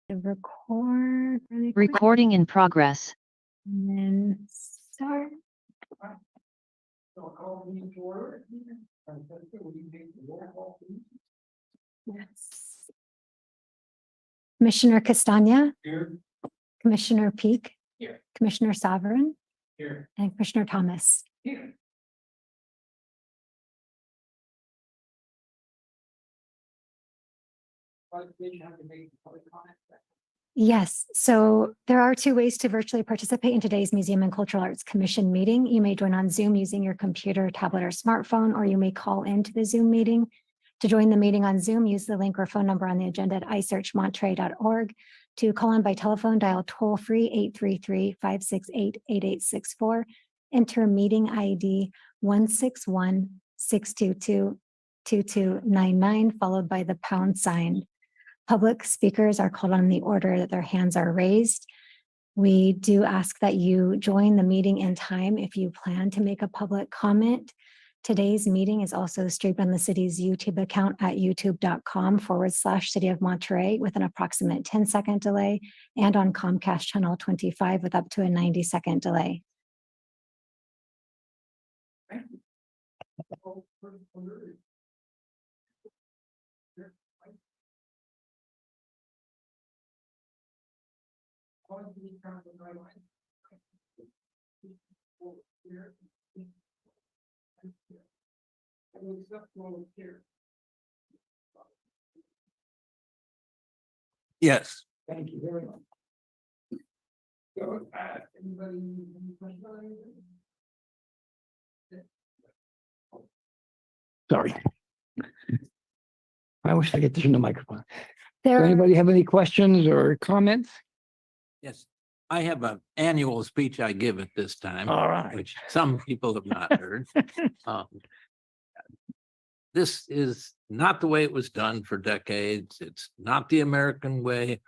The record really quick Recording in progress. and then start. Yes. Commissioner Castagna, Here. Commissioner Peak, Here. Commissioner Sovereign, Here. and Commissioner Thomas. Here. Yes, so there are two ways to virtually participate in today's Museum and Cultural Arts Commission meeting. You may join on Zoom using your computer, tablet, or smartphone, or you may call into the Zoom meeting. To join the meeting on Zoom, use the link or phone number on the agenda at isearchmonterey.org. To call in by telephone, dial toll-free 833-568-8864. Enter meeting ID 161-622-2299, followed by the pound sign. Public speakers are called on in the order that their hands are raised. We do ask that you join the meeting in time if you plan to make a public comment. Today's meeting is also streamed on the city's YouTube account at youtube.com/City of Monterey with an approximate 10-second delay, and on Comcast channel 25 with up to a 90-second delay. Yes. Thank you very much. So, anybody? Sorry. I wish I could turn the microphone. Does There, anybody have any questions or comments? Yes, I have an annual speech I give at this time, All right. which some people have not heard. Um, This is not the way it was done for decades. It's not the American way.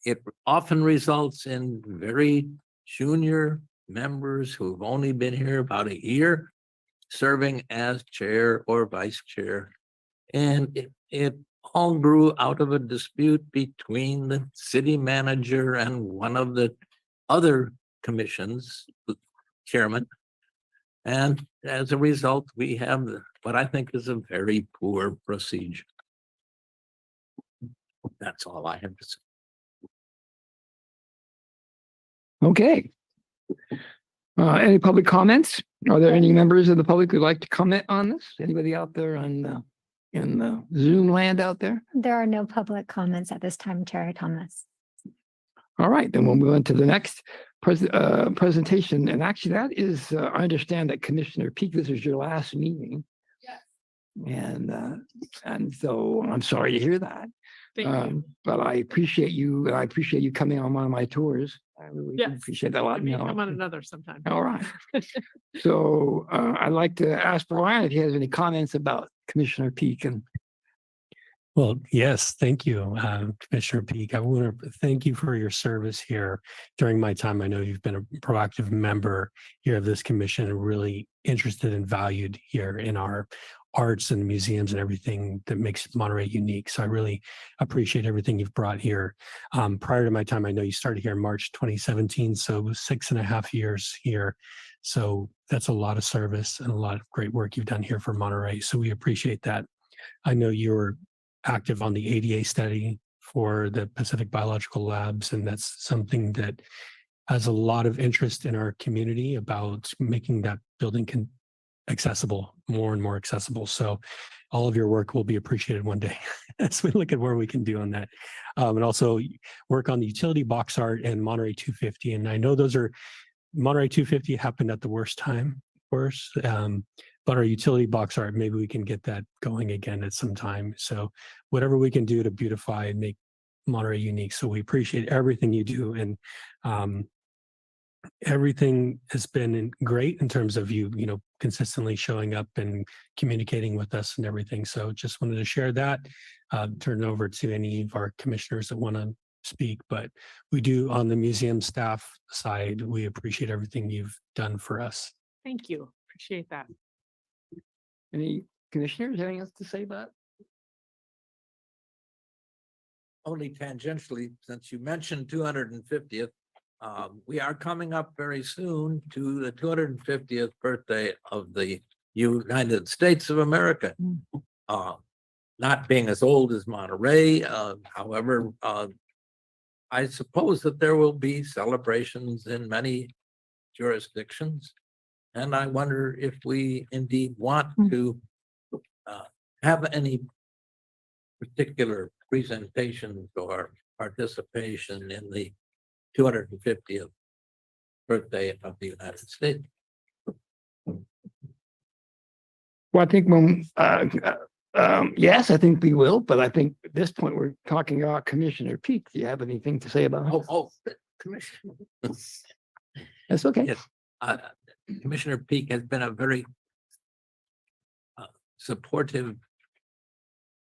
It often results in very junior members who've only been here about a year serving as chair or vice chair. And it all grew out of a dispute between the city manager and one of the other commissions, the chairman. And as a result, we have what I think is a very poor procedure. That's all I have to say. Okay. Any public comments? Are there any members of the public who'd like to comment on this? Anybody out there on in the Zoom land out there? there are no public comments at this time, Chair Thomas. All right, then we'll move on to the next presentation. And actually, that is, I understand that Commissioner Peak, this is your last meeting. Yes. And so I'm sorry to hear that. Thank you. But I appreciate you, and I appreciate you coming on one of my tours. I really Yes. appreciate that a lot. Maybe you know. come on another sometime. All right. So I'd like to ask Brian if he has any comments about Commissioner Peak and. Well, yes, thank you, Commissioner Peak. I want to thank you for your service here during my time. I know you've been a proactive member here of this commission and really interested and valued here in our arts and museums and everything that makes Monterey unique. So I really appreciate everything you've brought here. Prior to my time, I know you started here in March 2017, so 6.5 years here. So that's a lot of service and a lot of great work you've done here for Monterey. So we appreciate that. I know you're active on the ADA study for the Pacific Biological Labs, and that's something that has a lot of interest in our community about making that building accessible, more and more accessible. So all of your work will be appreciated one day as we look at where we can do on that. And also work on the utility box art and Monterey 250. And I know those are, Monterey 250 happened at the worst time, of course. But our utility box art, maybe we can get that going again at some time. So whatever we can do to beautify and make Monterey unique. So we appreciate everything you do. And everything has been great in terms of you consistently showing up and communicating with us and everything. So just wanted to share that, turn it over to any of our commissioners that want to speak. But we do, on the museum staff side, we appreciate everything you've done for us. Thank you. Appreciate that. Any commissioners, anything else to say about it? only tangentially, since you mentioned 250th, we are coming up very soon to the 250th birthday of the United States of America. Not being as old as Monterey, however, I suppose that there will be celebrations in many jurisdictions. And I wonder if we indeed want to have any particular presentations or participation in the 250th birthday of the United States. Well, I think yes, I think we will, but I think at this point, we're talking about Commissioner Peak. Do you have anything to say about it? Commissioner. That's okay. Yes. Commissioner Peak has been a very supportive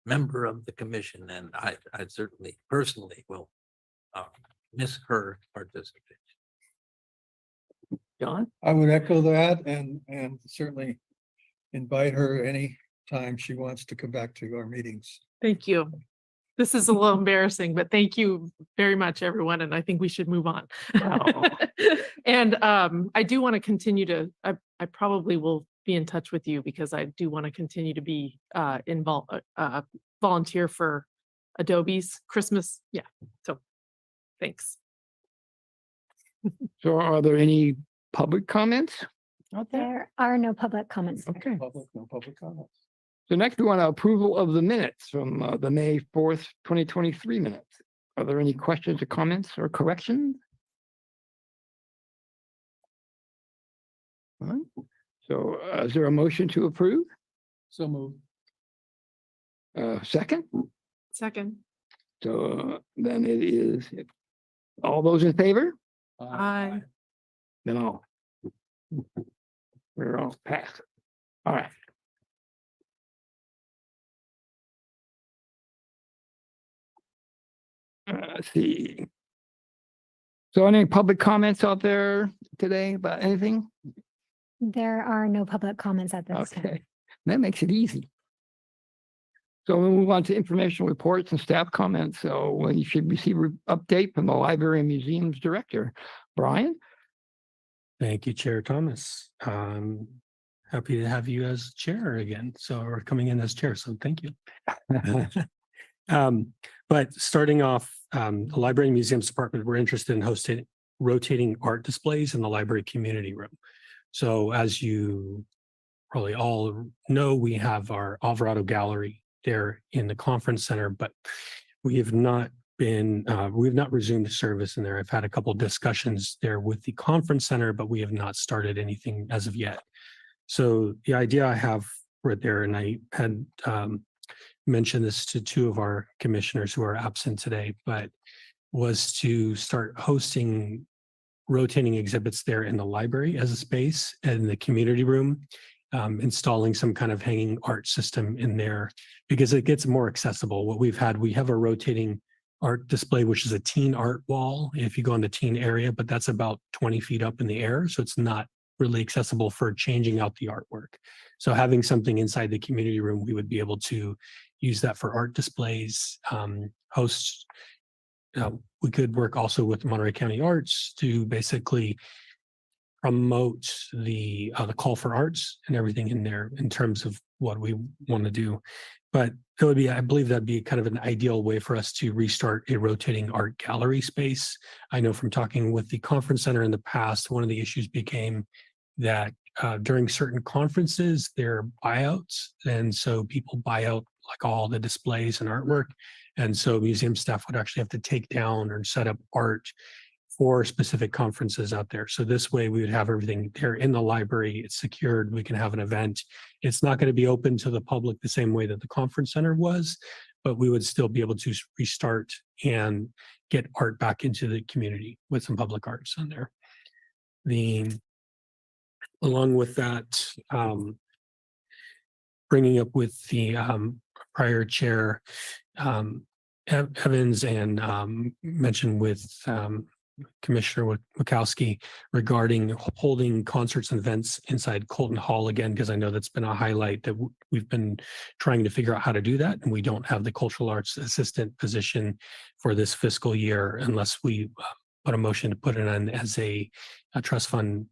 member of the commission, and I certainly personally will miss her participation. John? I would echo that and certainly invite her any time she wants to come back to our meetings. Thank you. This is a little embarrassing, but thank you very much, everyone. And I think we should move on. Oh. And I do want to continue to, I probably will be in touch with you because I do want to continue to be involved, volunteer for Adobe's Christmas. Yeah. So thanks. So are there any public comments out there? There are no public comments. Okay. No public comments. So next we want approval of the minutes from the May 4th, 2023 minutes. Are there any questions or comments or corrections? All right. So is there a motion to approve? So moved. Second? Second. So then it is, all those in favor? Aye. Then all. We're all passed. All right. Let's see. So any public comments out there today about anything? There are no public comments at this time. Okay, that makes it easy. So we'll move on to informational reports and staff comments. So you should receive an update from the Library and Museums Director. Brian? Thank you, Chair Thomas. Happy to have you as chair again. So, or coming in as chair. So thank you. But starting off, the Library and Museums Department, we're interested in hosting rotating art displays in the library community room. So as you probably all know, we have our Alvarado Gallery there in the conference center, but we have not resumed service in there. I've had a couple of discussions there with the conference center, but we have not started anything as of yet. So the idea I have right there, and I had mentioned this to two of our commissioners who are absent today, but was to start hosting rotating exhibits there in the library as a space and in the community room, installing some kind of hanging art system in there because it gets more accessible. What we have a rotating art display, which is a teen art wall. If you go in the teen area, but that's about 20 feet up in the air. So it's not really accessible for changing out the artwork. So having something inside the community room, we would be able to use that for art displays, hosts. We could work also with Monterey County Arts to basically promote the call for arts and everything in there in terms of what we want to do. But it would be, I believe that'd be kind of an ideal way for us to restart a rotating art gallery space. I know from talking with the conference center in the past, one of the issues became that during certain conferences, there are buyouts. And so people buy out like all the displays and artwork. And so museum staff would actually have to take down or set up art for specific conferences out there. So this way we would have everything there in the library. It's secured. We can have an event. It's not going to be open to the public the same way that the conference center was, but we would still be able to restart and get art back into the community with some public arts on there. Along with that, bringing up with the prior chair, Evans, and mentioned with Commissioner Wachowski regarding holding concerts and events inside Colton Hall again, because I know that's been a highlight that we've been trying to figure out how to do that. And we don't have the cultural arts assistant position for this fiscal year unless we put a motion to put it on as a trust fund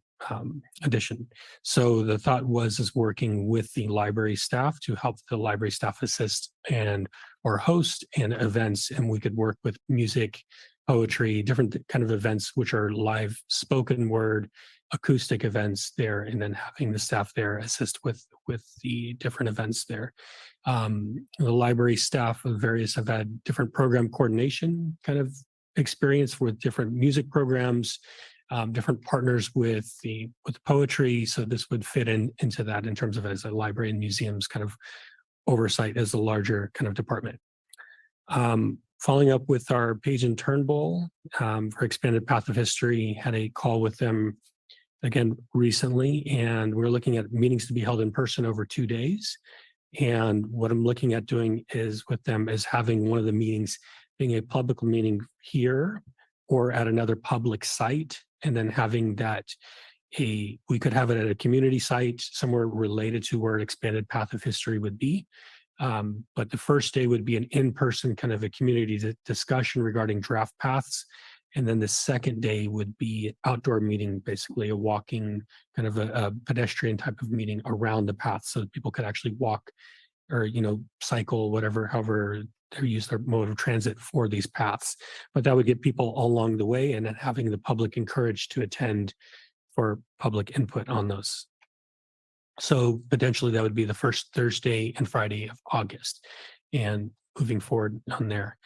addition. So the thought is working with the library staff to help the library staff assist and or host and events, and we could work with music, poetry, different kind of events, which are live spoken word, acoustic events there, and then having the staff there assist with the different events there. The library staff of various have had different program coordination kind of experience with different music programs, different partners with poetry. So this would fit into that in terms of as a library and museums kind of oversight as a larger kind of department. Following up with our Page and Turnbull for Expanded Path of History, had a call with them again recently, and we're looking at meetings to be held in person over 2 days. And what I'm looking at doing is with them is having one of the meetings being a public meeting here or at another public site, and then having that we could have it at a community site somewhere related to where Expanded Path of History would be. But the first day would be an in-person kind of a community discussion regarding draft paths. And then the second day would be outdoor meeting, basically a walking kind of a pedestrian type of meeting around the path so that people could actually walk or, cycle, however they use their mode of transit for these paths. But that would get people along the way and then having the public encouraged to attend for public input on those. So potentially that would be the first Thursday and Friday of August, and moving forward on there.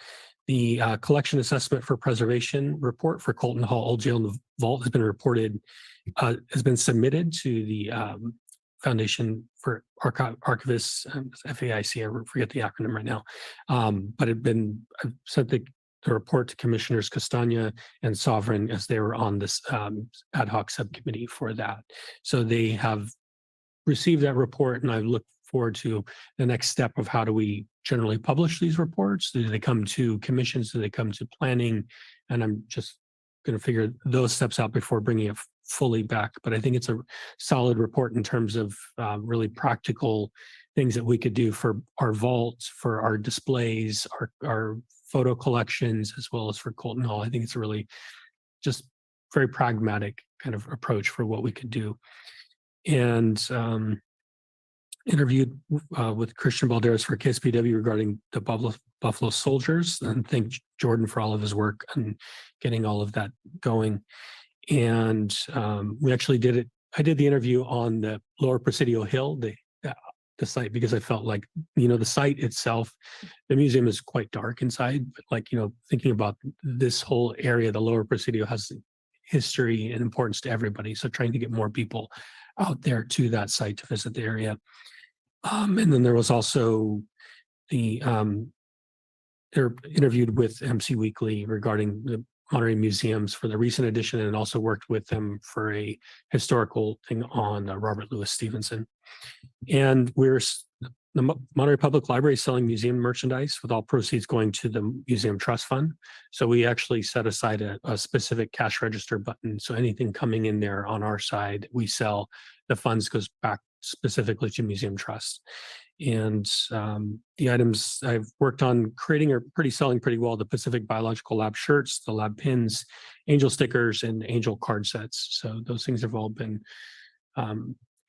The collection assessment for preservation report for Colton Hall Old Jail and the Vault has been submitted to the Foundation for Archivists, FAIC, I forget the acronym right now. But I've sent the report to Commissioners Castagna and Sovereign as they were on this ad hoc subcommittee for that. So they have received that report, and I look forward to the next step of how do we generally publish these reports? Do they come to commissions? Do they come to planning? And I'm just going to figure those steps out before bringing it fully back. But I think it's a solid report in terms of really practical things that we could do for our vaults, for our displays, our photo collections, as well as for Colton Hall. I think it's a really just very pragmatic kind of approach for what we could do. And interviewed with Christian Balderas for KSPW regarding the Buffalo Soldiers, and thank Jordan for all of his work and getting all of that going. And we actually did it. I did the interview on the Lower Presidio Hill, the site, because I felt like, the site itself, the museum is quite dark inside, but thinking about this whole area, the Lower Presidio has history and importance to everybody. So trying to get more people out there to that site to visit the area. And then there was also they're interviewed with MC Weekly regarding the Monterey museums for the recent edition, and also worked with them for a historical thing on Robert Louis Stevenson. And the Monterey Public Library is selling museum merchandise with all proceeds going to the Museum Trust Fund. So we actually set aside a specific cash register button. So anything coming in there on our side, we sell, the funds goes back specifically to Museum Trust. And the items I've worked on creating are selling pretty well. The Pacific Biological Lab shirts, the lab pins, angel stickers, and angel card sets. So those things have all been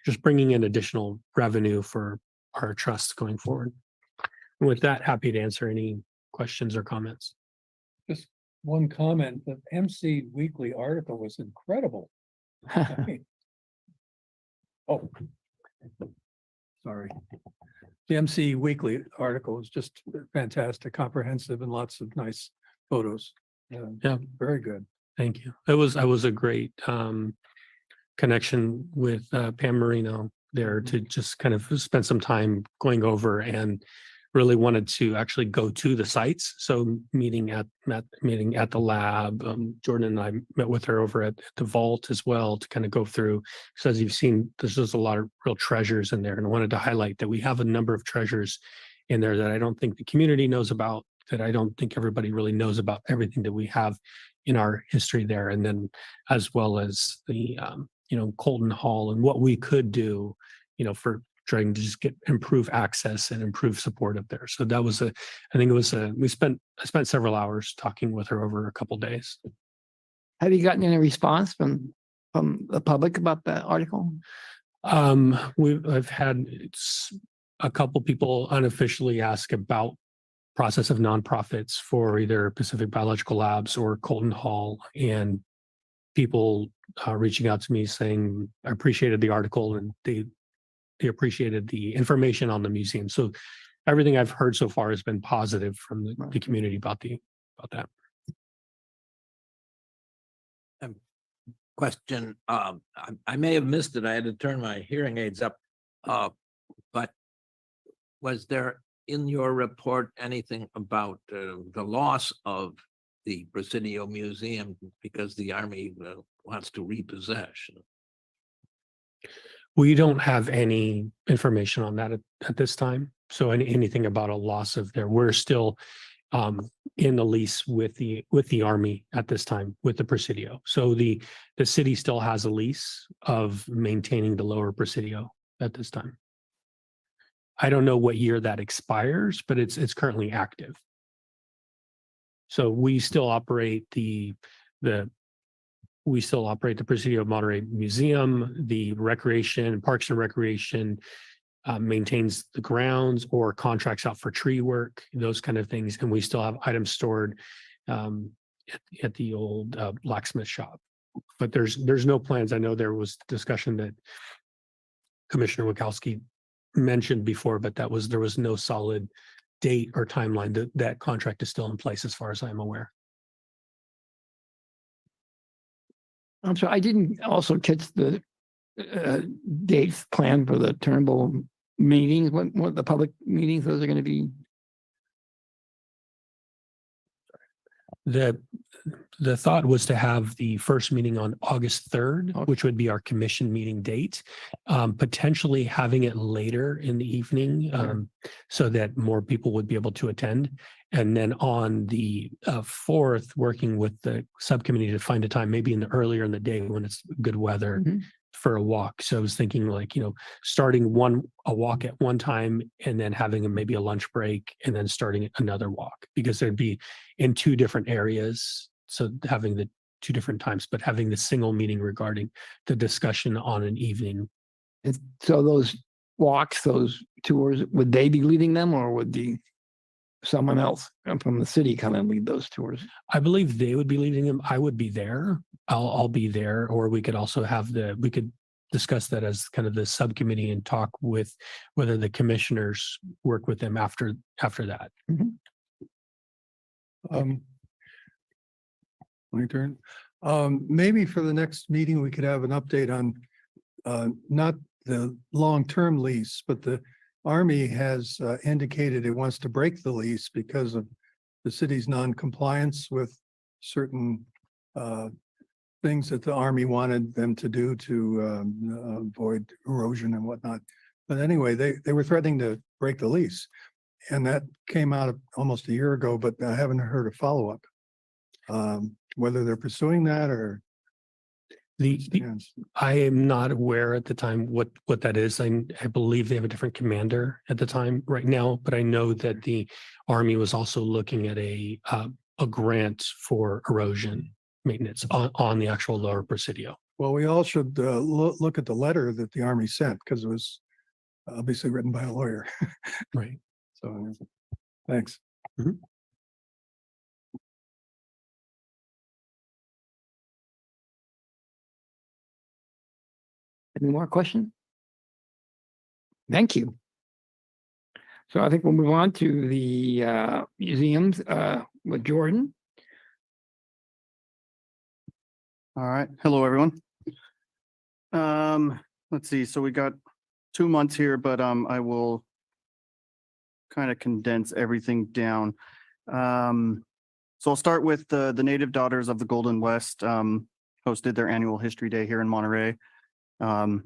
just bringing in additional revenue for our trust going forward. And with that, happy to answer any questions or comments. Just one comment, the MC Weekly article was incredible. I mean, oh, sorry. The MC Weekly article is just fantastic, comprehensive, and lots of nice photos. Yeah. Very good. Thank you. That was a great connection with Pam Marino there to just kind of spend some time going over, and really wanted to actually go to the sites. So meeting at the lab, Jordan and I met with her over at the vault as well to kind of go through, because as you've seen, there's just a lot of real treasures in there, and I wanted to highlight that we have a number of treasures in there that I don't think the community knows about, that I don't think everybody really knows about everything that we have in our history there. And then as well as the, Colton Hall and what we could do, for trying to just improve access and improve support up there. So that was I spent several hours talking with her over a couple days. Have you gotten any response from the public about that article? I've had a couple people unofficially ask about process of nonprofits for either Pacific Biological Labs or Colton Hall, and people reaching out to me saying I appreciated the article and they appreciated the information on the museum. So everything I've heard so far has been positive from the community about that. Question, I may have missed it. I had to turn my hearing aids up. But was there in your report anything about the loss of the Presidio Museum because the Army wants to repossess? We don't have any information on that at this time. So anything about a loss of there, we're still in the lease with the Army at this time with the Presidio. So the city still has a lease of maintaining the lower Presidio at this time. I don't know what year that expires, but it's currently active. So we still operate the Presidio Monterey Museum, the Parks and Recreation maintains the grounds or contracts out for tree work, those kind of things. And we still have items stored at the old blacksmith shop. But there's no plans. I know there was discussion that Commissioner Wachowski mentioned before, but there was no solid date or timeline. That contract is still in place as far as I'm aware. I'm sorry, I didn't also catch the dates planned for the Turnbull meetings. What the public meetings those are going to be? The thought was to have the first meeting on August 3rd, Okay. which would be our commission meeting date. Potentially having it later in the evening so that more people would be able to attend. And then on the 4th, working with the subcommittee to find a time, maybe earlier in the day when it's good weather for a walk. So I was thinking starting a walk at one time and then having maybe a lunch break and then starting another walk, because there'd be in two different areas. So having the two different times, but having the single meeting regarding the discussion on an evening. And so those walks, those tours, would they be leading them, or would someone else from the city come and lead those tours? I believe they would be leading them. I would be there. I'll be there, or we could also we could discuss that as kind of the subcommittee and talk with whether the commissioners work with them after that. My turn. Maybe for the next meeting, we could have an update on not the long-term lease, but the Army has indicated it wants to break the lease because of the city's non-compliance with certain things that the Army wanted them to do to avoid erosion and whatnot. But anyway, they were threatening to break the lease. And that came out almost a year ago, but I haven't heard a follow-up. Whether they're pursuing that or. I am not aware at the time what that is. I believe they have a different commander at the time right now, but I know that the Army was also looking at a grant for erosion maintenance on the actual lower Presidio. Well, we all should look at the letter that the Army sent, because it was obviously written by a lawyer. Right. So, thanks. Any more questions? Thank you. So I think we'll move on to the museums with Jordan. All right. Hello, everyone. Let's see. So we got 2 months here, but I will kind of condense everything down. So I'll start with the Native Daughters of the Golden West hosted their annual History Day here in Monterey. I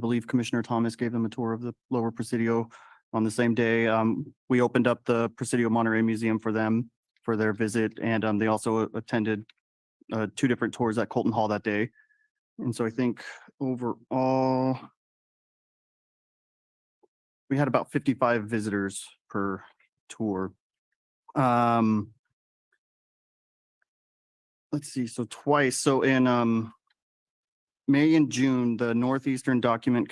believe Commissioner Thomas gave them a tour of the Lower Presidio on the same day. We opened up the Presidio Monterey Museum for them for their visit, and they also attended 2 different tours at Colton Hall that day. And so I think overall, we had about 55 visitors per tour. Let's see, so twice. So in May and June, the Northeastern Document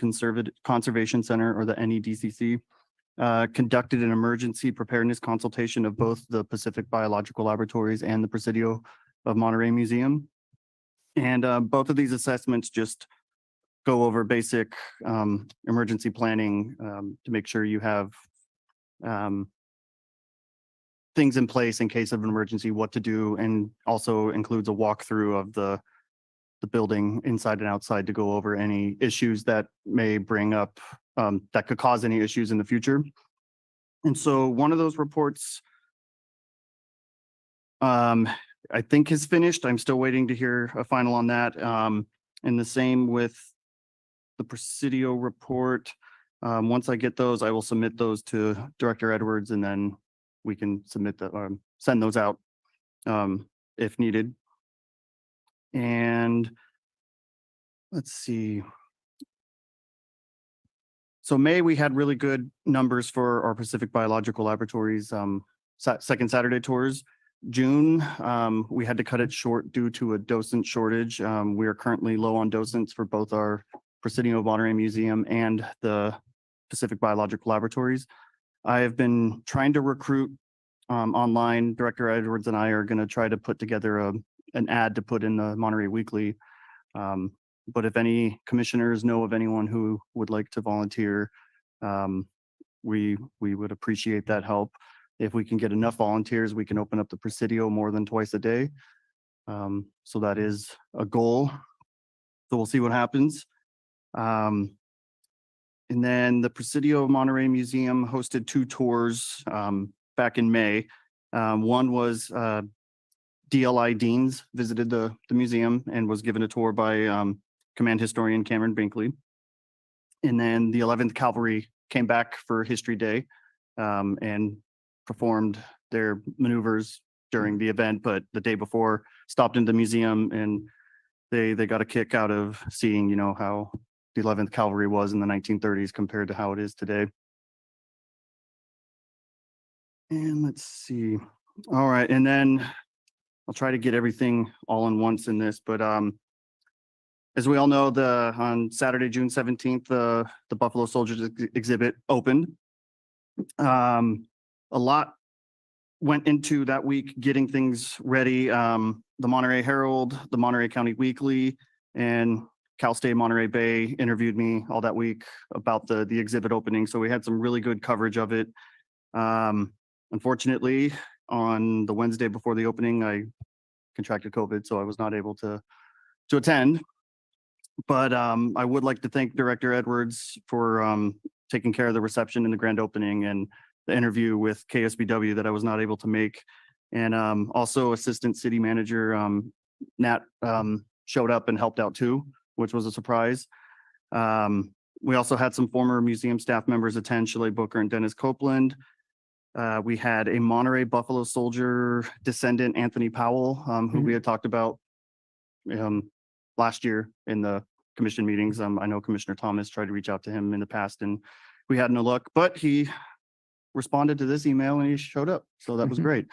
Conservation Center, or the NEDCC, conducted an emergency preparedness consultation of both the Pacific Biological Laboratories and the Presidio of Monterey Museum. And both of these assessments just go over basic emergency planning to make sure you have things in place in case of an emergency, what to do, and also includes a walkthrough of the building inside and outside to go over any issues that may bring up, that could cause any issues in the future. And so one of those reports, I think is finished. I'm still waiting to hear a final on that. And the same with the Presidio report. Once I get those, I will submit those to Director Edwards, and then we can submit the, send those out if needed. And let's see. So May, we had really good numbers for our Pacific Biological Laboratories second Saturday tours. June, we had to cut it short due to a docent shortage. We are currently low on docents for both our Presidio Monterey Museum and the Pacific Biological Laboratories. I have been trying to recruit online. Director Edwards and I are going to try to put together an ad to put in the Monterey Weekly. But if any commissioners know of anyone who would like to volunteer, we would appreciate that help. If we can get enough volunteers, we can open up the Presidio more than twice a day. So that is a goal. So we'll see what happens. And then the Presidio Monterey Museum hosted 2 tours back in May. One was DLI Deans visited the museum and was given a tour by Command Historian Cameron Binkley. And then the 11th Cavalry came back for History Day and performed their maneuvers during the event, but the day before stopped in the museum, and they got a kick out of seeing, you know, how the 11th Cavalry was in the 1930s compared to how it is today. And let's see. All right, and then I'll try to get everything all in once in this, but as we all know, on Saturday, June 17th, the Buffalo Soldiers exhibit opened. A lot went into that week getting things ready. The Monterey Herald, the Monterey County Weekly, and Cal State Monterey Bay interviewed me all that week about the exhibit opening. So we had some really good coverage of it. Unfortunately, on the Wednesday before the opening, I contracted COVID, so I was not able to attend. But I would like to thank Director Edwards for taking care of the reception and the grand opening, and the interview with KSBW that I was not able to make. And also Assistant City Manager Nat showed up and helped out too, which was a surprise. We also had some former museum staff members attend, Shelley Booker and Dennis Copeland. We had a Monterey Buffalo Soldier descendant, Anthony Powell, who we had talked about last year in the commission meetings. I know Commissioner Thomas tried to reach out to him in the past and we had no luck, but he responded to this email and he showed up. So that was great.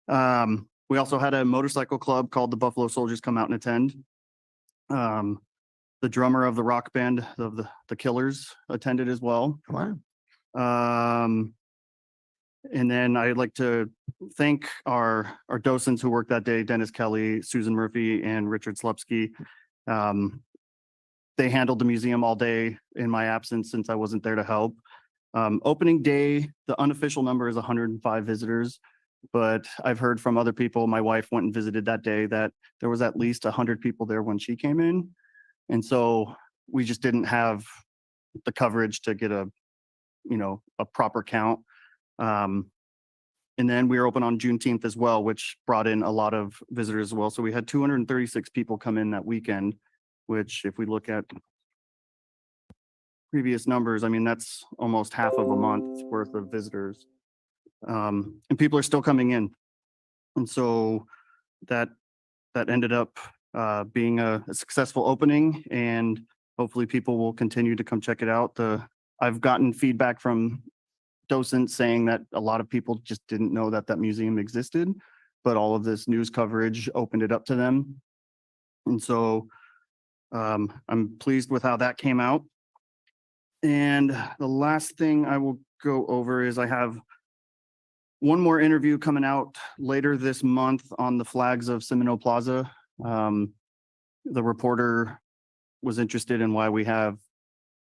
We also had a motorcycle club called the Buffalo Soldiers come out and attend. The drummer of the rock band of the Killers attended as well. Wow. And then I'd like to thank our docents who worked that day, Dennis Kelly, Susan Murphy, and Richard Slepsky. They handled the museum all day in my absence since I wasn't there to help. Opening day, the unofficial number is 105 visitors, but I've heard from other people, my wife went and visited that day, that there was at least 100 people there when she came in. And so we just didn't have the coverage to get a proper count. And then we were open on Juneteenth as well, which brought in a lot of visitors as well. So we had 236 people come in that weekend, which if we look at previous numbers, I mean, that's almost half of a month's worth of visitors. And people are still coming in. And so that that ended up being a successful opening, and hopefully people will continue to come check it out. I've gotten feedback from docents saying that a lot of people just didn't know that that museum existed, but all of this news coverage opened it up to them. And so I'm pleased with how that came out. And the last thing I will go over is I have one more interview coming out later this month on the flags of Seminole Plaza. The reporter was interested in why we have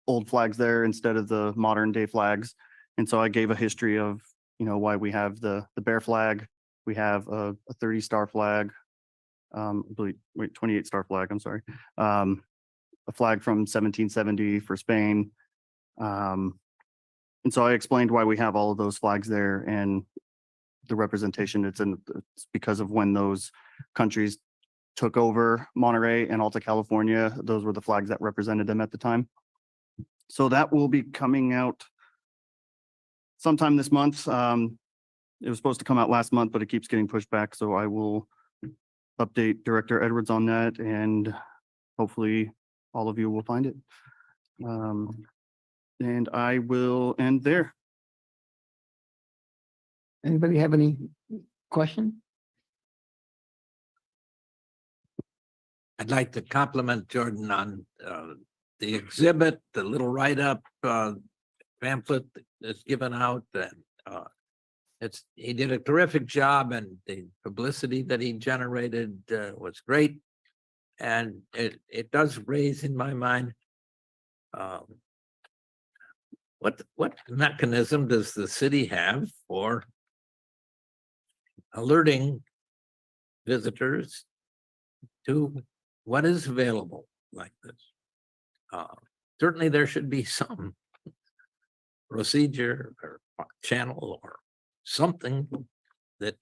old flags there instead of the modern day flags. And so I gave a history of, why we have the bear flag. We have a 30-star flag, I believe, 28-star flag, I'm sorry. A flag from 1770 for Spain. And so I explained why we have all of those flags there, and the representation it's because of when those countries took over Monterey and Alta California. Those were the flags that represented them at the time. So that will be coming out sometime this month. It was supposed to come out last month, but it keeps getting pushed back. So I will update Director Edwards on that, and hopefully all of you will find it. And I will end there. Anybody have any question? I'd like to compliment Jordan on the exhibit, the little write-up pamphlet that's given out. He did a terrific job, and the publicity that he generated was great. And it does raise in my mind, what mechanism does the city have for alerting visitors to what is available like this? Certainly there should be some procedure or channel or something that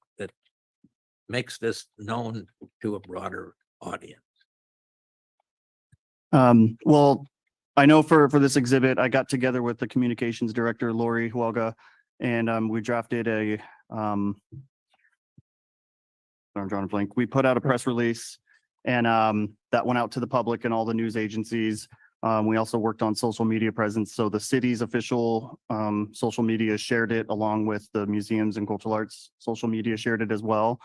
makes this known to a broader audience. Well, I know for this exhibit, I got together with the communications director, Lori Huelga, and we drafted I'm drawing a blank. We put out a press release, and that went out to the public and all the news agencies. We also worked on social media presence. So the city's official social media shared it, along with the museums and cultural arts social media shared it as well.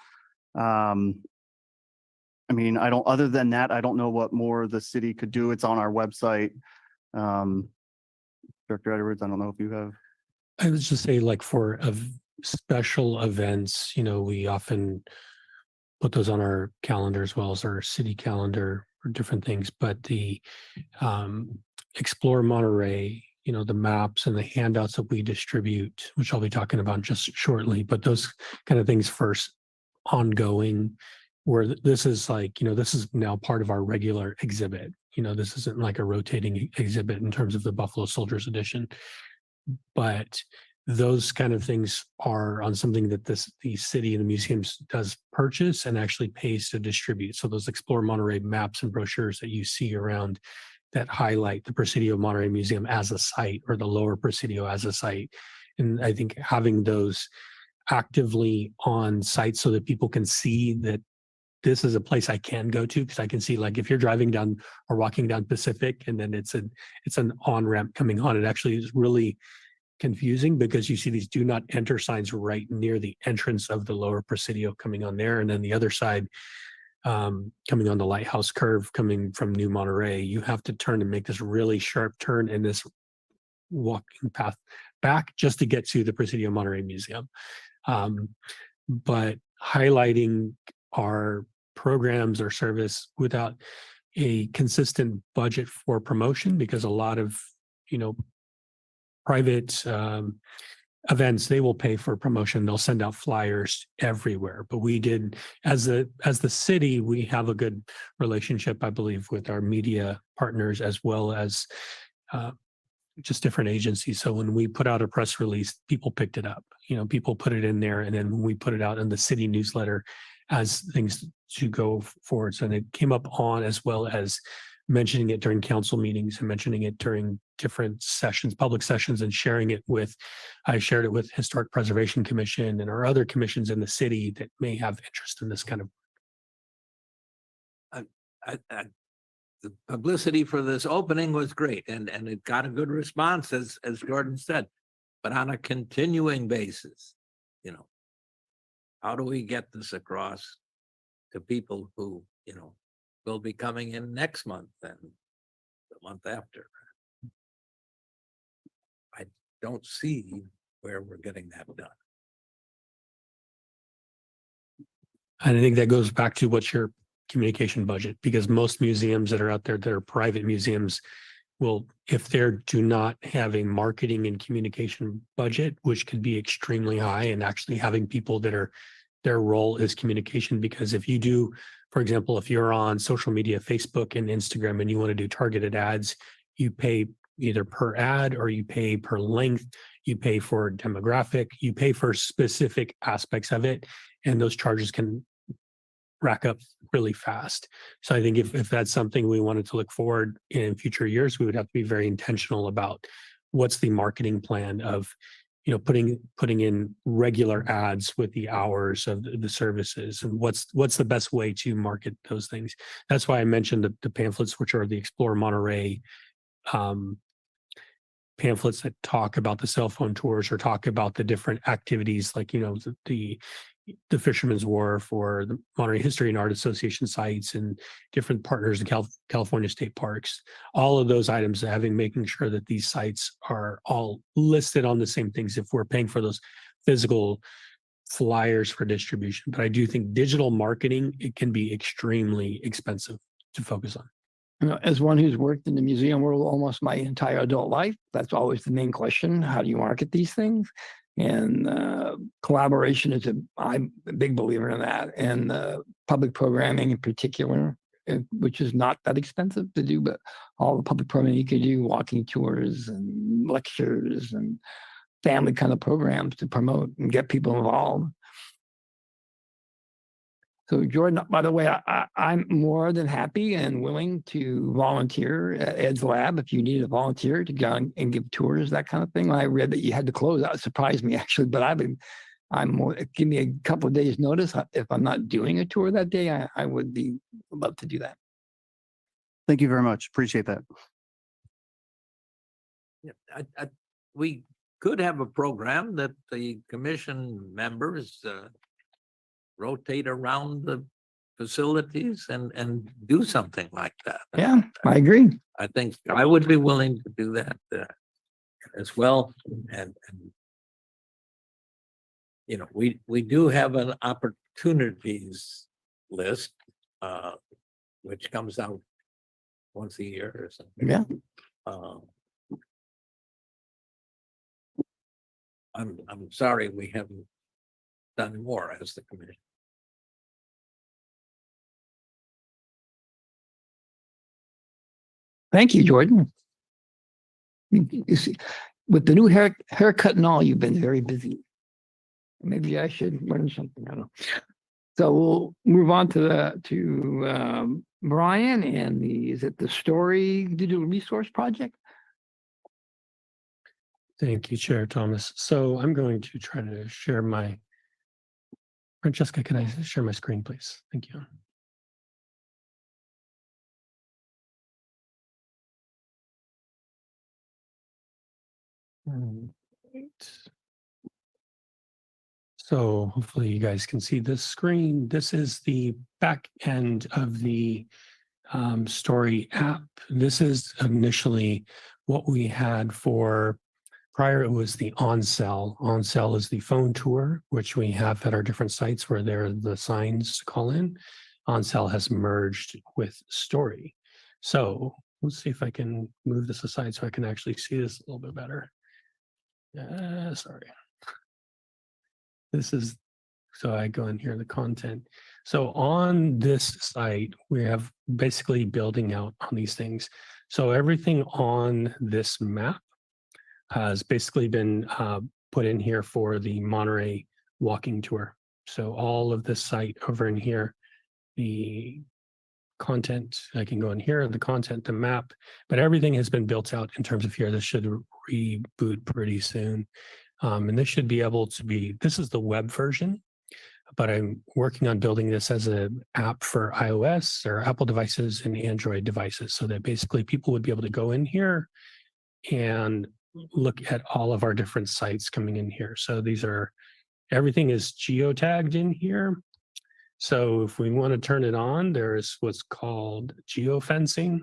Other than that, I don't know what more the city could do. It's on our website. Director Edwards, I don't know if you have. I would just say, like, for special events, we often put those on our calendar as well as our city calendar for different things. But the Explore Monterey, the maps and the handouts that we distribute, which I'll be talking about just shortly, but those kind of things first ongoing, where this is like, this is now part of our regular exhibit. This isn't like a rotating exhibit in terms of the Buffalo Soldiers edition, but those kind of things are on something that the city and the museums does purchase and actually pays to distribute. So those Explore Monterey maps and brochures that you see around that highlight the Presidio Monterey Museum as a site, or the Lower Presidio as a site. And I think having those actively on site so that people can see that this is a place I can go to, because I can see, like, if you're driving down or walking down Pacific and then it's an on-ramp coming on, it actually is really confusing, because you see these do not enter signs right near the entrance of the Lower Presidio coming on there. And then the other side, coming on the Lighthouse Curve, coming from New Monterey, you have to turn and make this really sharp turn in this walking path back just to get to the Presidio Monterey Museum. But highlighting our programs or service without a consistent budget for promotion, because a lot of, private events, they will pay for promotion. They'll send out flyers everywhere. But we did, as the city, we have a good relationship, I believe, with our media partners, as well as just different agencies. So when we put out a press release, people picked it up. People put it in there, and then when we put it out in the city newsletter as things to go forward. So it came up on, as well as mentioning it during council meetings and mentioning it during different sessions, public sessions, and I shared it with Historic Preservation Commission and our other commissions in the city that may have interest in this kind of the publicity for this opening was great and it got a good response, as Jordan said. But on a continuing basis, how do we get this across to people who, will be coming in next month and the month after? I don't see where we're getting that done. And I think that goes back to what's your communication budget, because most museums that are out there that are private museums will, if they do not have a marketing and communication budget, which could be extremely high, and actually having people that are, their role is communication. Because if you do, for example, if you're on social media, Facebook and Instagram, and you want to do targeted ads, you pay either per ad or you pay per length, you pay for demographic, you pay for specific aspects of it, and those charges can rack up really fast. So I think if that's something we wanted to look forward in future years, we would have to be very intentional about what's the marketing plan of, putting in regular ads with the hours of the services, and what's the best way to market those things. That's why I mentioned the pamphlets, which are the Explore Monterey pamphlets that talk about the cell phone tours or talk about the different activities, like, the Fisherman's Wharf or the Monterey History and Art Association sites and different partners in California state parks. All of those items, making sure that these sites are all listed on the same things if we're paying for those physical flyers for distribution. But I do think digital marketing, it can be extremely expensive to focus on. As one who's worked in the museum world almost my entire adult life, that's always the main question. How do you market these things? And collaboration I'm a big believer in that. And public programming in particular, which is not that expensive to do, but all the public programming you can do, walking tours and lectures and family kind of programs to promote and get people involved. So Jordan, by the way, I'm more than happy and willing to volunteer at Ed's Lab if you need a volunteer to go and give tours, that kind of thing. When I read that you had to close, that surprised me actually. But give me a couple of days notice. If I'm not doing a tour that day, I would love to do that. Thank you very much. Appreciate that. Yeah, we could have a program that the commission members rotate around the facilities and do something like that. Yeah, I agree. I think I would be willing to do that as well. And we do have an opportunities list, which comes out once a year or something. Yeah. I'm sorry we haven't done more as the commission. Thank you, Jordan. You see, with the new haircut and all, you've been very busy. Maybe I should learn something. I don't know. So we'll move on to Brian and is it the Story Digital Resource Project? Thank you, Chair Thomas. So I'm going to try to share Francesca, can I share my screen, please? Thank you. Right. So hopefully you guys can see this screen. This is the back end of the Story app. This is initially what we had for prior. It was the OnSell. OnSell is the phone tour, which we have at our different sites where there are the signs to call in. OnSell has merged with Story. So let's see if I can move this aside so I can actually see this a little bit better. Sorry. So I go in here, the content. So on this site, we have basically building out on these things. So everything on this map has basically been put in here for the Monterey walking tour. So all of this site over in here, the content, I can go in here, the content, the map, but everything has been built out in terms of here. This should reboot pretty soon. And this should be able to be, this is the web version, but I'm working on building this as an app for iOS or Apple devices and Android devices so that basically people would be able to go in here and look at all of our different sites coming in here. So everything is geotagged in here. So if we want to turn it on, there's what's called geofencing.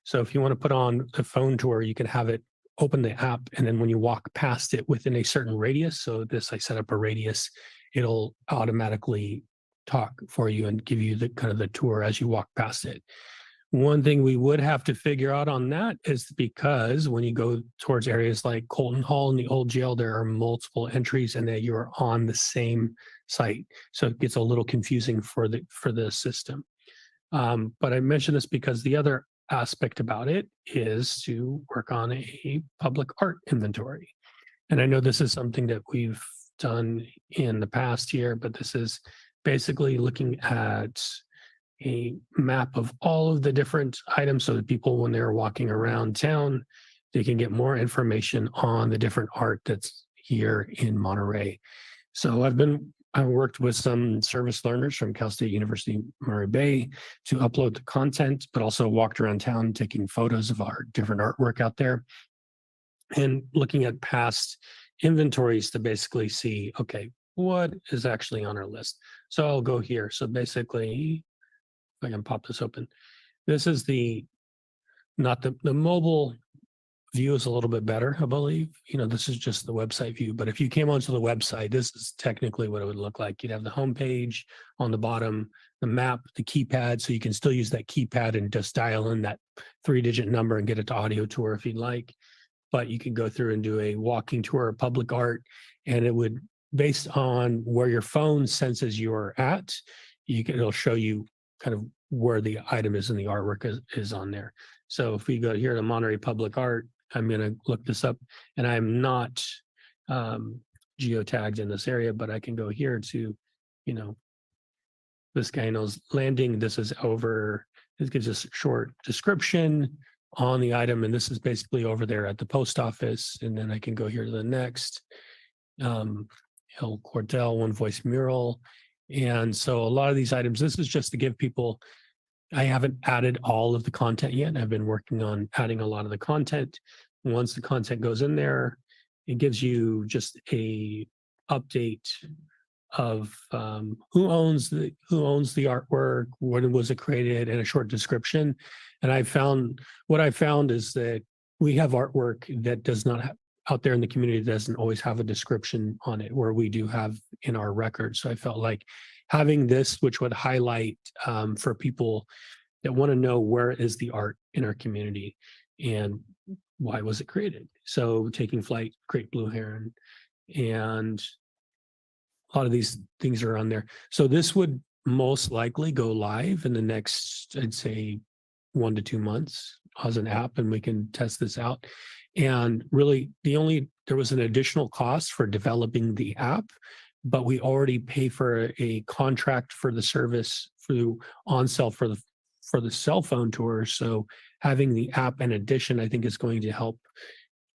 So if you want to put on a phone tour, you can have it open the app, and then when you walk past it within a certain radius, so I set up a radius, it'll automatically talk for you and give you the kind of the tour as you walk past it. One thing we would have to figure out on that is because when you go towards areas like Colton Hall and the old jail, there are multiple entries and that you're on the same site. So it gets a little confusing for the system. But I mention this because the other aspect about it is to work on a public art inventory. And I know this is something that we've done in the past year, but this is basically looking at a map of all of the different items so that people, when they're walking around town, they can get more information on the different art that's here in Monterey. So I worked with some service learners from Cal State University, Monterey Bay to upload the content, but also walked around town taking photos of our different artwork out there and looking at past inventories to basically see, okay, what is actually on our list? So I'll go here. So basically, if I can pop this open, this is not the mobile view is a little bit better, I believe. This is just the website view, but if you came onto the website, this is technically what it would look like. You'd have the home page on the bottom, the map, the keypad, so you can still use that keypad and just dial in that 3-digit number and get it to audio tour if you'd like. But you can go through and do a walking tour of public art, and it would, based on where your phone senses you're at, it'll show you kind of where the item is in the artwork is on there. So if we go here to Monterey Public Art, I'm going to look this up, and I'm not geotagged in this area, but I can go here to, this guy knows landing. This is over. This gives us a short description on the item, and this is basically over there at the post office. And then I can go here to the next. El Cordell, One Voice Mural. And so a lot of these items, this is just to give people, I haven't added all of the content yet. I've been working on adding a lot of the content. Once the content goes in there, it gives you just a update of who owns the artwork, when was it created, and a short description. And what I found is that we have artwork that does not have, out there in the community, doesn't always have a description on it, where we do have in our records. So I felt like having this, which would highlight for people that want to know where is the art in our community and why was it created. So Taking Flight, Great Blue Heron, and a lot of these things are on there. So this would most likely go live in the next, I'd say, 1 to 2 months as an app, and we can test this out. And really, there was an additional cost for developing the app, but we already pay for a contract for the service through OnCell for the cell phone tours. So having the app in addition, I think, is going to help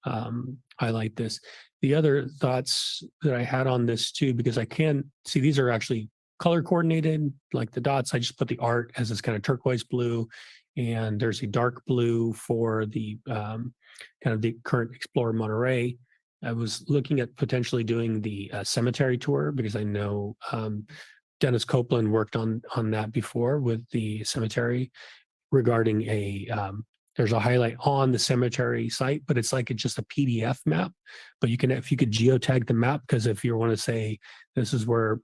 highlight this. The other thoughts that I had on this too, because I can see these are actually color coordinated, like the dots. I just put the art as this kind of turquoise blue, and there's a dark blue for the kind of the current Explorer Monterey. I was looking at potentially doing the cemetery tour, because I know Dennis Copeland worked on that before with the cemetery regarding there's a highlight on the cemetery site, but it's just a PDF map. But if you could geotag the map, because if you want to say this is where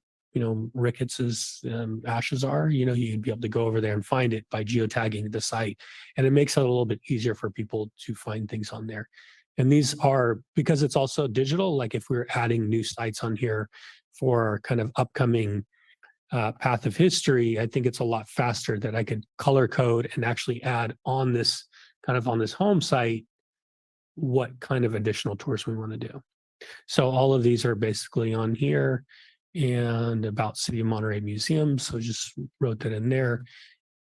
Ricketts's ashes are, you'd be able to go over there and find it by geotagging the site. And it makes it a little bit easier for people to find things on there. And these are, because it's also digital, like if we're adding new sites on here for kind of upcoming path of history, I think it's a lot faster that I could color code and actually add on this home site what kind of additional tours we want to do. So all of these are basically on here, and about City of Monterey Museum. So just wrote that in there.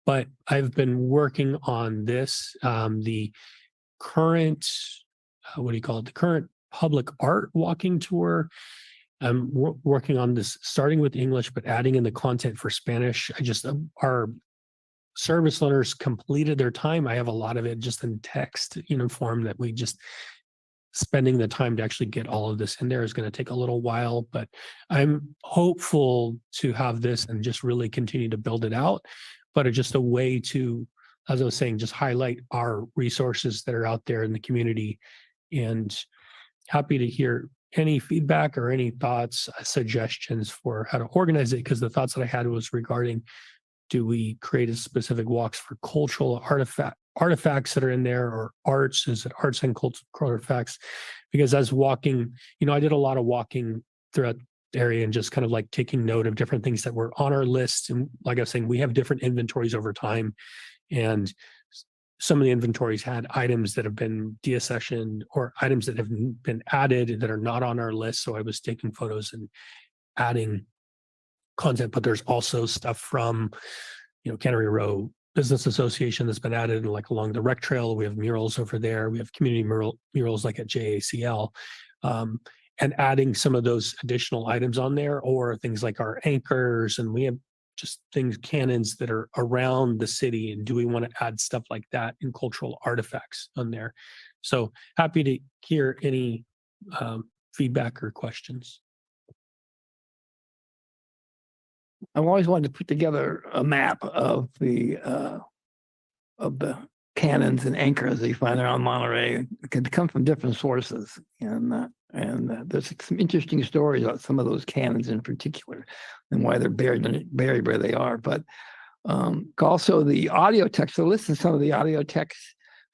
But I've been working on this, the current, the current public art walking tour. I'm working on this, starting with English, but adding in the content for Spanish. Our service learners completed their time. I have a lot of it just in text, form that we just spending the time to actually get all of this in there is going to take a little while, but I'm hopeful to have this and just really continue to build it out. But it's just a way to, as I was saying, just highlight our resources that are out there in the community, and happy to hear any feedback or any thoughts, suggestions for how to organize it. Because the thoughts that I had was regarding, do we create a specific walks for cultural artifacts that are in there, or arts? Is it arts and cultural artifacts? Because as walking, I did a lot of walking throughout the area and just kind of like taking note of different things that were on our list. And like I was saying, we have different inventories over time. And some of the inventories had items that have been deaccessioned or items that have been added that are not on our list. So I was taking photos and adding content, but there's also stuff from, Cannery Row Business Association that's been added, like along the rec trail. We have murals over there. We have community murals like at JACL, and adding some of those additional items on there, or things like our anchors, and we have just things, cannons that are around the city. And do we want to add stuff like that in cultural artifacts on there? So happy to hear any feedback or questions. I've always wanted to put together a map of the cannons and anchors that you find around Monterey. It could come from different sources, and there's some interesting stories about some of those cannons in particular and why they're buried where they are. But also the audio text. So listen to some of the audio text,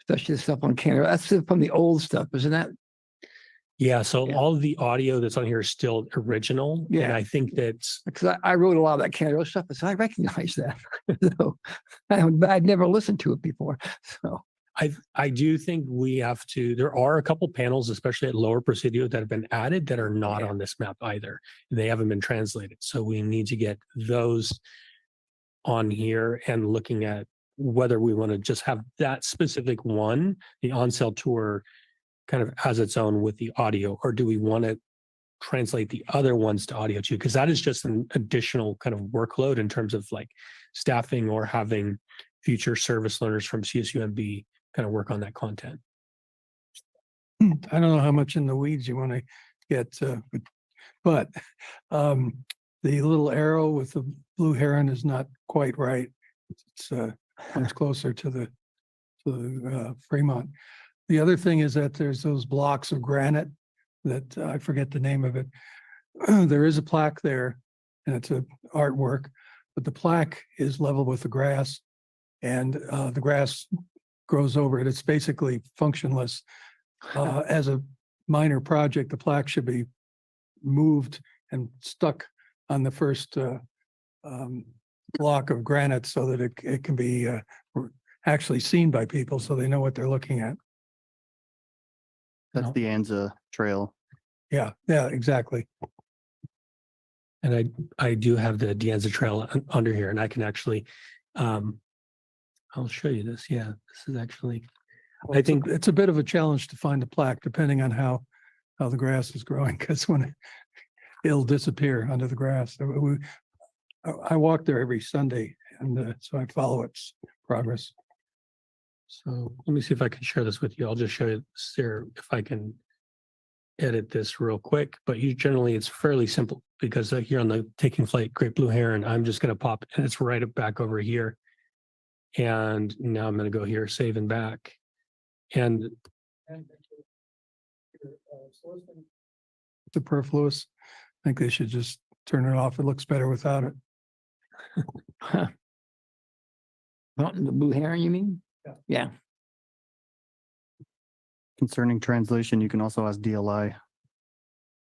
especially the stuff on Canada. That's from the old stuff, isn't that? Yeah, so Yeah. all of the audio that's on here is still original. And Yeah. I think that's, Because I wrote a lot of that Canada stuff, so I recognize that. So I'd never listened to it before. So I do think we have to, there are a couple panels, especially at Lower Presidio, that have been added that are not on this map either. And they haven't been translated. So we need to get those on here and looking at whether we want to just have that specific one, the on-sale tour, kind of as its own with the audio, or do we want to translate the other ones to audio too? Because that is just an additional kind of workload in terms of like staffing or having future service learners from CSUMB kind of work on that content. I don't know how much in the weeds you want to get, but the little arrow with the blue heron is not quite right. It's much closer to the Fremont. The other thing is that there's those blocks of granite that I forget the name of it. There is a plaque there, and it's a artwork, but the plaque is level with the grass, and the grass grows over it. It's basically functionless. As a minor project, the plaque should be moved and stuck on the first block of granite so that it can be actually seen by people so they know what they're looking at. That's No. the Anza Trail. Yeah, exactly. And I do have the Dianza Trail under here, and I can actually, I'll show you this. Yeah, this is actually, I think It's a bit of a challenge to find a plaque depending on how the grass is growing, because when it'll disappear under the grass. So I walk there every Sunday, and so I follow its progress. so. Let me see if I can share this with you. I'll just show you, Sarah, if I can edit this real quick. But generally it's fairly simple because here on the Taking Flight Great Blue Heron, I'm just going to pop, and it's right up back over here. And now I'm going to go here, save and back. And Superfluous. I think they should just turn it off. It looks better without it. Mountain, the blue heron, you mean? Yeah. Yeah. Concerning translation, you can also ask DLI.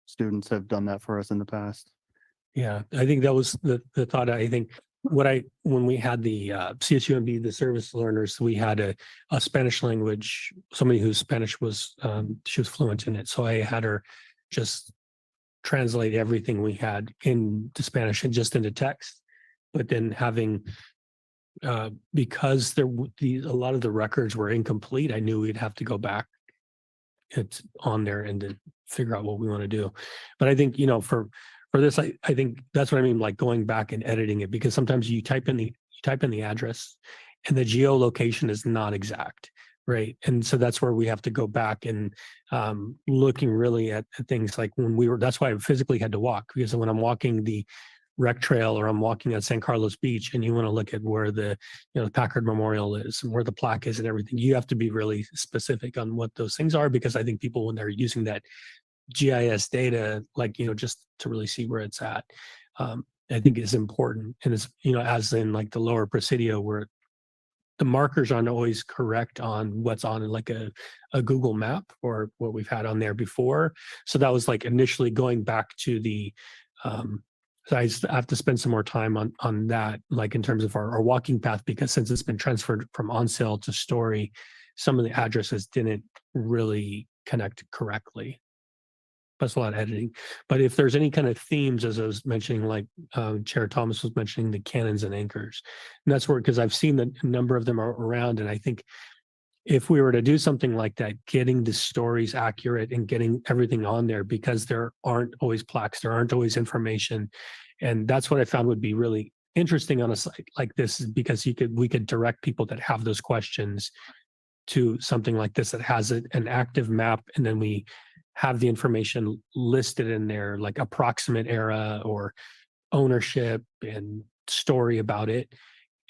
Students have done that for us in the past. yeah, I think that was the thought. I think when we had the CSUMB, the service learners, we had a Spanish language, somebody whose Spanish was, she was fluent in it. So I had her just translate everything we had into Spanish and just into text. But then having, because a lot of the records were incomplete, I knew we'd have to go back it's on there and to figure out what we want to do. But I think, for this, I think that's what I mean, like going back and editing it, because sometimes you type in the address and the geolocation is not exact. Right. And so that's where we have to go back and looking really at things like that's why I physically had to walk, because when I'm walking the rec trail or I'm walking at San Carlos Beach and you want to look at where the Packard Memorial is and where the plaque is and everything, you have to be really specific on what those things are, because I think people, when they're using that GIS data, like, just to really see where it's at, I think is important. And it's, as in like the Lower Presidio, where the markers aren't always correct on what's on like a Google map or what we've had on there before. So that was like initially going back to the, so I have to spend some more time on that, like in terms of our walking path, because since it's been transferred from on sale to Story, some of the addresses didn't really connect correctly. That's a lot of editing. But if there's any kind of themes, as I was mentioning, like Chair Thomas was mentioning, the cannons and anchors, and that's where, because I've seen that a number of them are around, and I think if we were to do something like that, getting the stories accurate and getting everything on there, because there aren't always plaques, there aren't always information, and that's what I found would be really interesting on a site like this, is because we could direct people that have those questions to something like this that has an active map, and then we have the information listed in there, like approximate era or ownership and story about it.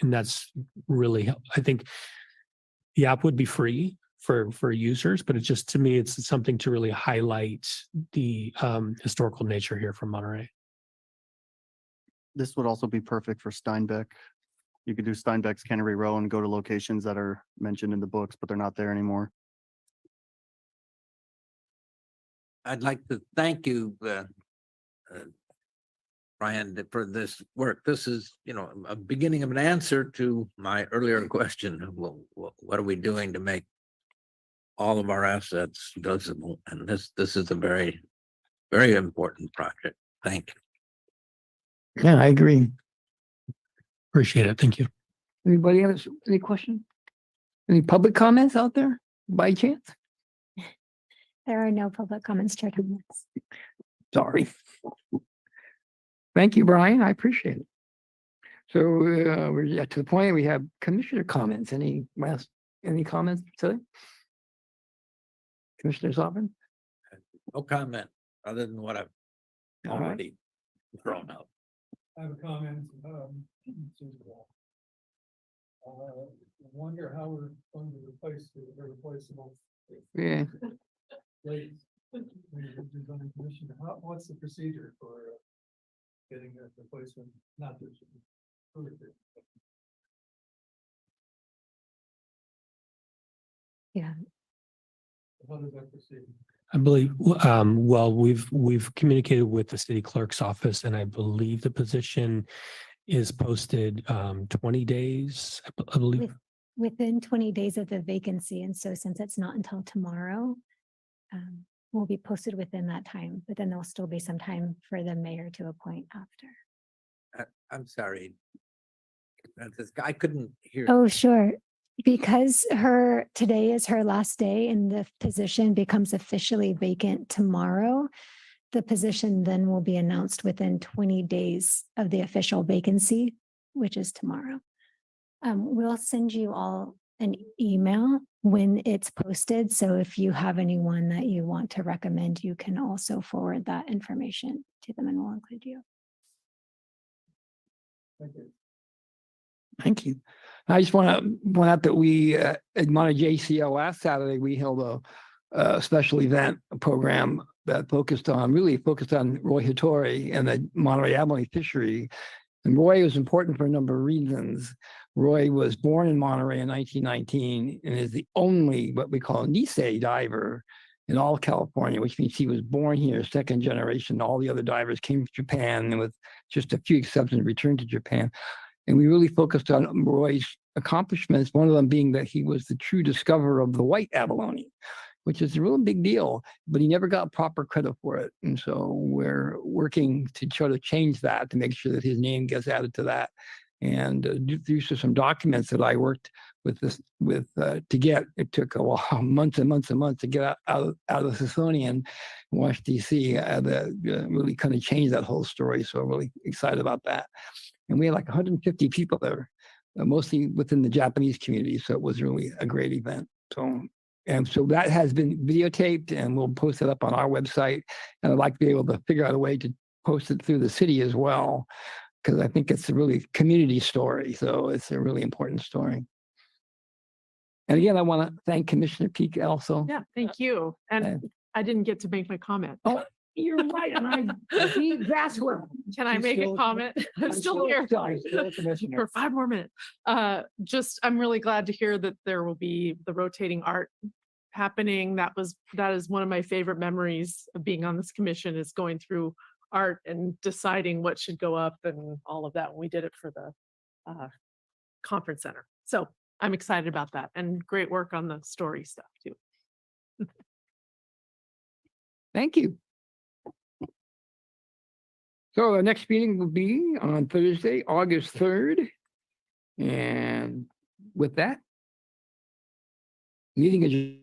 And that's really, I think the app would be free for users, but it's just, to me, it's something to really highlight the historical nature here from Monterey. This would also be perfect for Steinbeck. You could do Steinbeck's Cannery Row and go to locations that are mentioned in the books, but they're not there anymore. I'd like to thank you, Brian, for this work. This is, a beginning of an answer to my earlier question. Well, what are we doing to make all of our assets visible? And this is a very, very important project. Thank you. Yeah, I agree. Appreciate it. Thank you. Anybody have any questions? Any public comments out there by chance? There are no public comments, Chair Thomas. Sorry. Thank you, Brian. I appreciate it. So we're to the point we have commissioner comments. Any comments today? Commissioner Sovereign? No comment other than what I've All right. already thrown out. I have a comment. Wonder how we're going to replace the irreplaceable Yeah. late. What's the procedure for getting that replacement? Not that should be approved. Yeah. How does that proceed? I believe, well, we've communicated with the city clerk's office, and I believe the position is posted 20 days, I believe. Within 20 days of the vacancy. And so since it's not until tomorrow, will be posted within that time, but then there'll still be some time for the mayor to appoint after. I'm sorry. I couldn't hear. Oh, sure. Because today is her last day and the position becomes officially vacant tomorrow, the position then will be announced within 20 days of the official vacancy, which is tomorrow. We'll send you all an email when it's posted. So if you have anyone that you want to recommend, you can also forward that information to them and we'll include you. Thank you. Thank you. I just want to point out that we at Monterey JCO last Saturday, we held a special event program that really focused on Roy Hattori and the Monterey abalone fishery. And Roy was important for a number of reasons. Roy was born in Monterey in 1919 and is the only what we call Nisei diver in all California, which means he was born here, second generation. All the other divers came from Japan and with just a few exceptions returned to Japan. And we really focused on Roy's accomplishments, one of them being that he was the true discoverer of the white abalone, which is a real big deal, but he never got proper credit for it. And so we're working to try to change that, to make sure that his name gets added to that. And due to some documents that I worked with to get, it took a while, months and months and months to get out of the Smithsonian in Washington, DC. That really kind of changed that whole story. So I'm really excited about that. And we had like 150 people there, mostly within the Japanese community. So it was really a great event. And so that has been videotaped, and we'll post it up on our website. And I'd like to be able to figure out a way to post it through the city as well, because I think it's a really community story. So it's a really important story. And again, I want to thank Commissioner Peak also. Yeah, thank you. And I didn't get to make my comment. Oh, you're right. And that's where. Can I make a comment? I'm still here. For 5 more minutes. I'm really glad to hear that there will be the rotating art happening. That is one of my favorite memories of being on this commission, is going through art and deciding what should go up and all of that. When we did it for the conference center. So I'm excited about that, and great work on the story stuff too. Thank you. So our next meeting will be on Thursday, August 3rd. And with that, meeting adjourned.